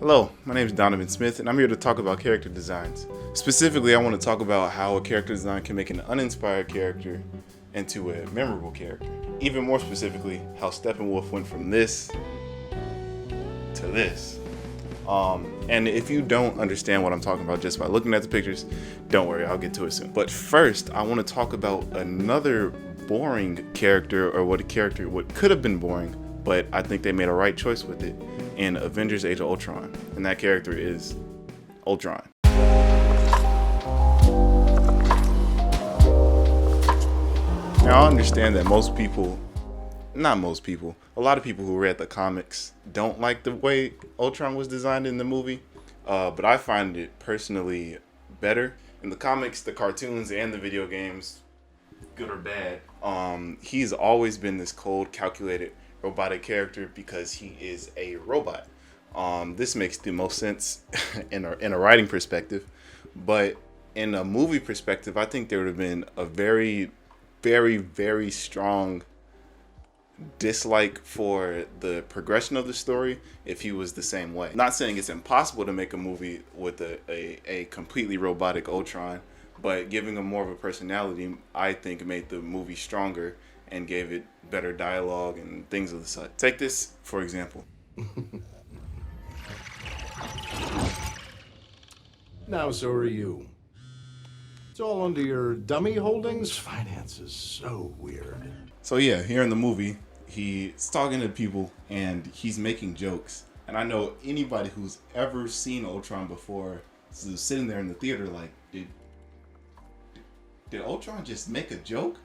Hello, my name is Donovan Smith, and I'm here to talk about character designs. Specifically, I want to talk about how a character design can make an uninspired character into a memorable character. Even more specifically, how Steppenwolf went from this to this. And if you don't understand what I'm talking about just by looking at the pictures, don't worry, I'll get to it soon. But first, I want to talk about another boring character, or what could have been boring, but I think they made a right choice with it in Avengers Age of Ultron. And that character is Ultron. Now, I understand that a lot of people who read the comics don't like the way Ultron was designed in the movie, but I find it personally better. In the comics, the cartoons, and the video games, good or bad, he's always been this cold, calculated, robotic character because he is a robot. This makes the most sense in a writing perspective, but in a movie perspective, I think there would have been a very, very, very strong dislike for the progression of the story if he was the same way. Not saying it's impossible to make a movie with a completely robotic Ultron, but giving him more of a personality, I think, made the movie stronger and gave it better dialogue and things of the such. Take this for example. Now, so are you. It's all under your dummy holdings? Finance is so weird. So yeah, here in the movie, he's talking to people and he's making jokes. And I know anybody who's ever seen Ultron before is sitting there in the theater like, did Ultron just make a joke?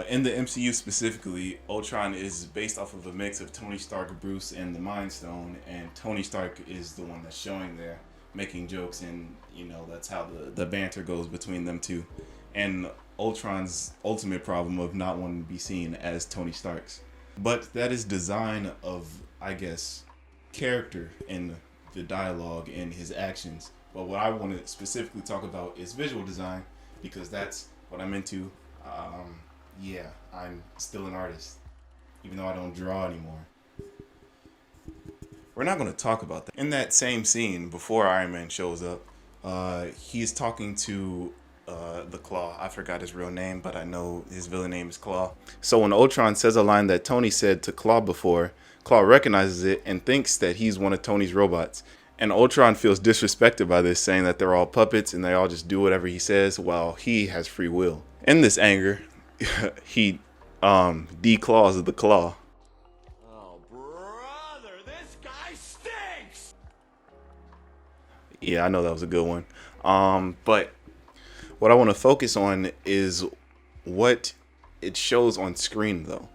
In the MCU specifically, Ultron is based off of a mix of Tony Stark, Bruce, and the Mind Stone, and Tony Stark is the one that's showing there, making jokes, and that's how the banter goes between them two. And Ultron's ultimate problem of not wanting to be seen as Tony Stark's. But that is design of, I guess, character in the dialogue and his actions. But what I want to specifically talk about is visual design, because that's what I'm into. Yeah, I'm still an artist, even though I don't draw anymore. We're not going to talk about that. In that same scene, before Iron Man shows up, he's talking to the Claw. I forgot his real name, but I know his villain name is Claw. So when Ultron says a line that Tony said to Claw before, Claw recognizes it and thinks that he's one of Tony's robots. And Ultron feels disrespected by this, saying that they're all puppets and they all just do whatever he says while he has free will. In this anger, he declaws the Claw. Oh, brother, this guy stinks! Yeah, I know that was a good one. But what I want to focus on is what it shows on screen, though.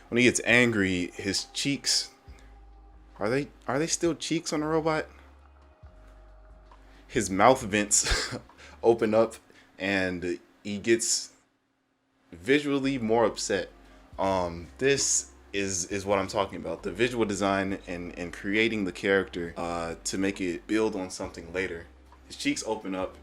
When he gets angry, his cheeks, are they still cheeks on a robot? His mouth vents open up and he gets visually more upset. This is what I'm talking about. The visual design and creating the character to make it build on something later. His cheeks open up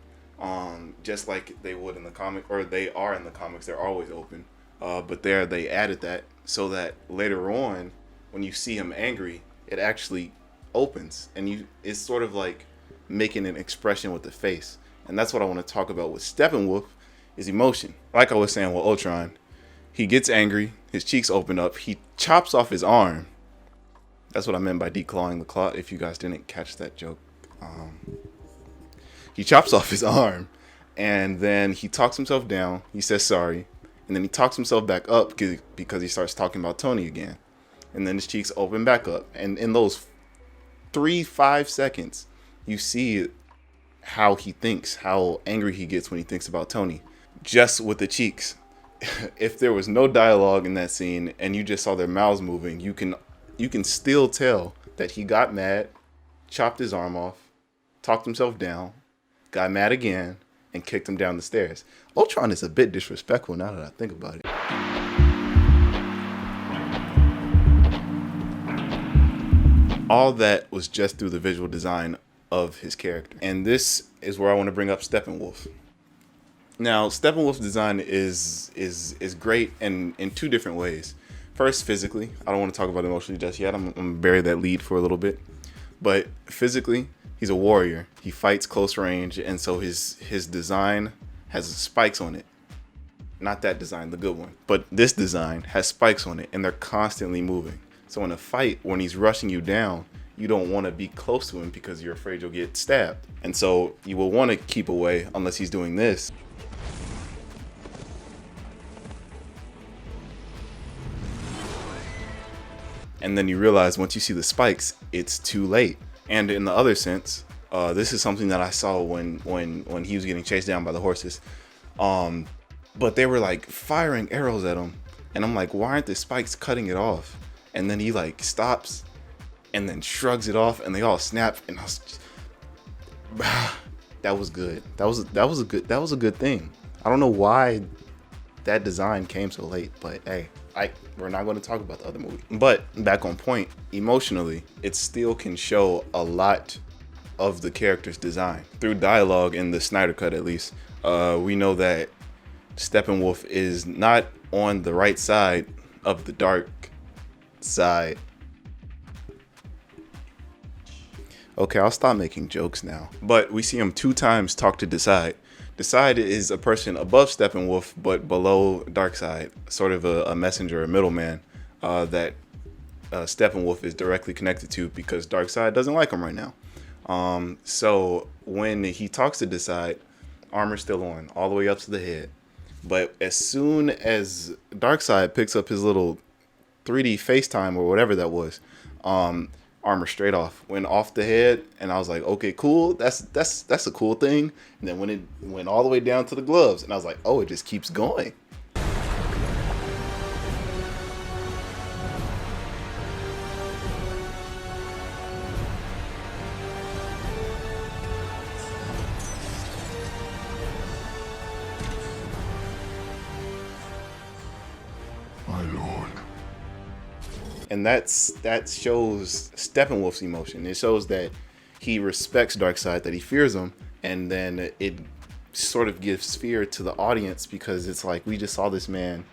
just like they would in the comic, or they are in the comics. They're always open. But there they added that so that later on, when you see him angry, it actually opens, and it's sort of like making an expression with the face. And that's what I want to talk about with Steppenwolf, is emotion. Like I was saying with Ultron, he gets angry, his cheeks open up, he chops off his arm. That's what I meant by declawing the claw, if you guys didn't catch that joke. He chops off his arm, and then he talks himself down, he says sorry, and then he talks himself back up because he starts talking about Tony again. And then his cheeks open back up, and in those 3-5 seconds, you see how he thinks, how angry he gets when he thinks about Tony, just with the cheeks. If there was no dialogue in that scene and you just saw their mouths moving, you can still tell that he got mad, chopped his arm off, talked himself down, got mad again, and kicked him down the stairs. Ultron is a bit disrespectful now that I think about it. All that was just through the visual design of his character. And this is where I want to bring up Steppenwolf. Now, Steppenwolf's design is great in two different ways. First, physically. I don't want to talk about it emotionally just yet. I'm going to bury that lead for a little bit. But physically, he's a warrior. He fights close range, and so his design has spikes on it. Not that design, the good one. But this design has spikes on it, and they're constantly moving. So in a fight, when he's rushing you down, you don't want to be close to him because you're afraid you'll get stabbed. And so you will want to keep away unless he's doing this. And then you realize once you see the spikes, it's too late. And in the other sense, this is something that I saw when he was getting chased down by the horses. But they were like firing arrows at him. And I'm like, why aren't the spikes cutting it off? And then he like stops and then shrugs it off and they all snap. And I was just, that was good. That was a good thing. I don't know why that design came so late, but hey, we're not going to talk about the other movie. But back on point, emotionally, it still can show a lot of the character's design. Through dialogue in the Snyder Cut, at least, we know that Steppenwolf is not on the right side of the dark side. Okay, I'll stop making jokes now. But we see him 2 times talk to Decide. Decide is a person above Steppenwolf, but below Darkseid, sort of a messenger, a middleman that Steppenwolf is directly connected to because Darkseid doesn't like him right now. So when he talks to Decide, armor's still on, all the way up to the head. But as soon as Darkseid picks up his little 3D FaceTime or whatever that was, armor straight off, went off the head, and I was like, okay, cool, that's a cool thing. And then when it went all the way down to the gloves, and I was like, oh, it just keeps going. My lord. And that shows Steppenwolf's emotion. It shows that he respects Darkseid, that he fears him, and then it sort of gives fear to the audience because it's like, we just saw this man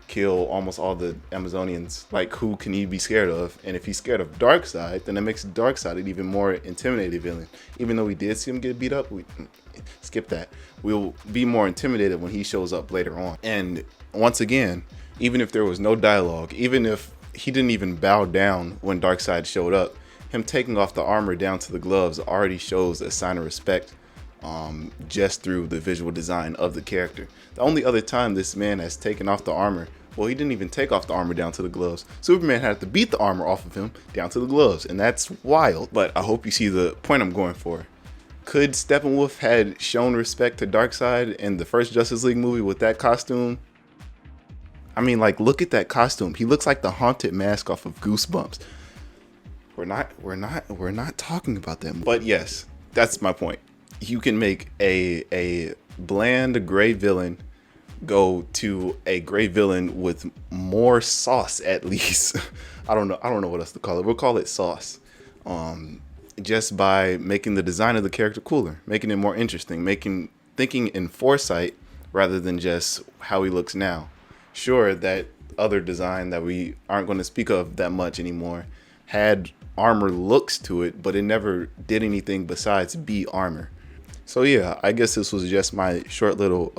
kill almost all the Amazonians. Like, who can he be scared of? And if he's scared of Darkseid, then it makes Darkseid an even more intimidated villain. Even though we did see him get beat up, we skip that. We'll be more intimidated when he shows up later on. And once again, even if there was no dialogue, even if he didn't even bow down when Darkseid showed up, him taking off the armor down to the gloves already shows a sign of respect, just through the visual design of the character. The only other time this man has taken off the armor, well, he didn't even take off the armor down to the gloves. Superman had to beat the armor off of him down to the gloves, and that's wild. But I hope you see the point I'm going for. Could Steppenwolf had shown respect to Darkseid in the first Justice League movie with that costume? I mean, like, look at that costume. He looks like the haunted mask off of Goosebumps. We're not talking about them. But yes, that's my point. You can make a bland gray villain go to a gray villain with more sauce, at least. I don't know what else to call it. We'll call it sauce. Just by making the design of the character cooler, making it more interesting, thinking in foresight rather than just how he looks now. Sure, that other design that we aren't going to speak of that much anymore had armor looks to it, but it never did anything besides be armor. So yeah, I guess this was just my short little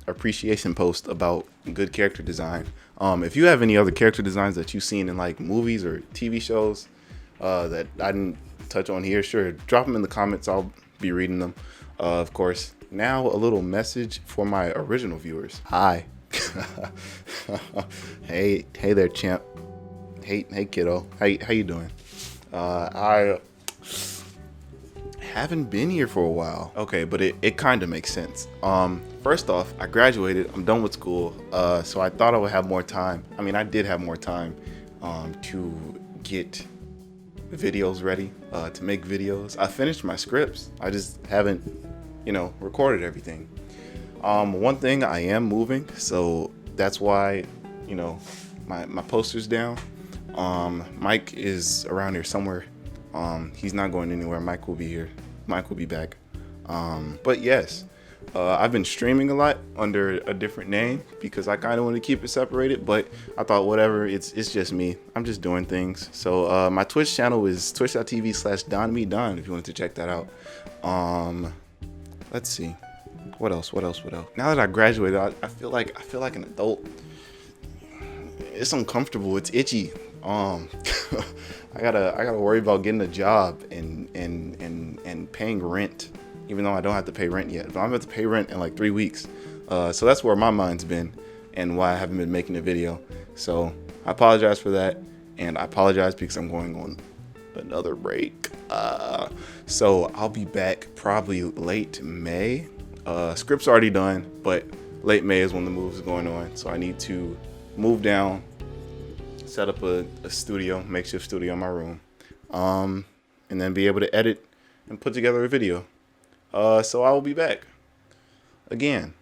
appreciation post about good character design. If you have any other character designs that you've seen in like movies or TV shows that I didn't touch on here, sure, drop them in the comments. I'll be reading them. Of course, now a little message for my original viewers. Hi. hey there, champ. Hey kiddo, how you doing? I haven't been here for a while. Okay, but it kind of makes sense. First off, I graduated, I'm done with school, so I thought I would have more time. I mean, I did have more time to get videos ready, to make videos. I finished my scripts, I just haven't, recorded everything. One thing, I am moving, so that's why, my poster's down. Mike is around here somewhere. He's not going anywhere. Mike will be here. Mike will be back. But yes, I've been streaming a lot under a different name because I kind of want to keep it separated, but I thought whatever, it's just me. I'm just doing things. So my Twitch channel is twitch.tv/DonMeDon if you wanted to check that out. Let's see. What else? Now that I graduated, I feel like an adult. It's uncomfortable. It's itchy. I gotta worry about getting a job and paying rent, even though I don't have to pay rent yet. But I'm about to pay rent in like 3 weeks. So that's where my mind's been and why I haven't been making a video. So I apologize for that, and I apologize because I'm going on another break. So I'll be back probably late May. Script's already done, but late May is when the move is going on. So I need to move down, set up a studio, makeshift studio in my room, and then be able to edit and put together a video. So I will be back again.